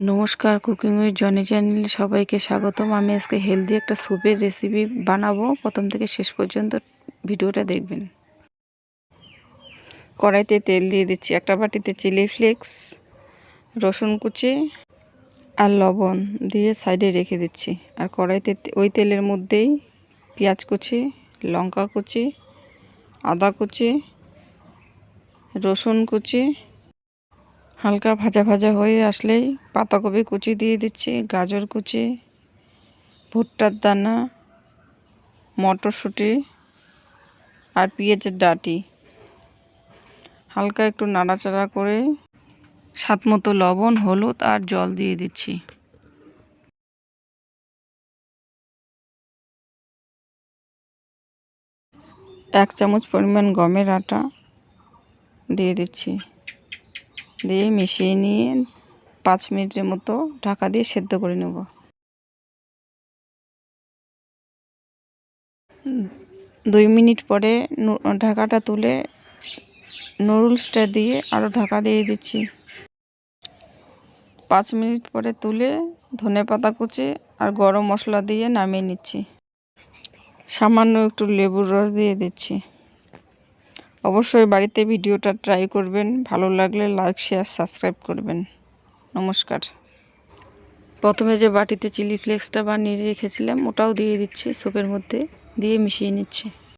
নমস্কার, cooking with Johnny চ্যানেলে সবাইকে স্বাগতম। আমি আজকে হেলদি একটা স্যুপের রেসিপি বানাবো। প্রথম থেকে শেষ পর্যন্ত ভিডিওটা দেখবেন। কড়াইতে তেল দিয়ে দিচ্ছি, একটা বাটিতে চিলি ফ্লেক্স, রসুন কুচি আর লবণ দিয়ে সাইডে রেখে দিচ্ছি। আর কড়াইতে ওই তেলের মধ্যেই পেঁয়াজ কুচি, লঙ্কা কুচি, আদা কুচি, রসুন কুচি হালকা ভাজা ভাজা হয়ে আসলেই পাতাকপি কুচি দিয়ে দিচ্ছি, গাজর কুচি, ভুট্টার দানা, মটরশুঁটি আর পেঁয়াজের ডাঁটি হালকা একটু নাড়াচাড়া করে স্বাদ মতো লবণ, হলুদ আর জল দিয়ে দিচ্ছি। এক চামচ পরিমাণ গমের আটা দিয়ে দিচ্ছি, দিয়ে মিশিয়ে নিয়ে 5 মিনিটের মতো ঢাকা দিয়ে সেদ্ধ করে নেব। 2 মিনিট পরে ঢাকাটা তুলে নুডলসটা দিয়ে আরও ঢাকা দিয়ে দিচ্ছি। 5 মিনিট পরে তুলে ধনেপাতা কুচি আর গরম মশলা দিয়ে নামিয়ে নিচ্ছি। সামান্য একটু লেবুর রস দিয়ে দিচ্ছি। অবশ্যই বাড়িতে ভিডিওটা ট্রাই করবেন। ভালো লাগলে লাইক, শেয়ার, সাবস্ক্রাইব করবেন। নমস্কার। প্রথমে যে বাটিতে চিলি ফ্লেক্সটা বানিয়ে রেখেছিলাম ওটাও দিয়ে দিচ্ছি, স্যুপের মধ্যে দিয়ে মিশিয়ে নিচ্ছি।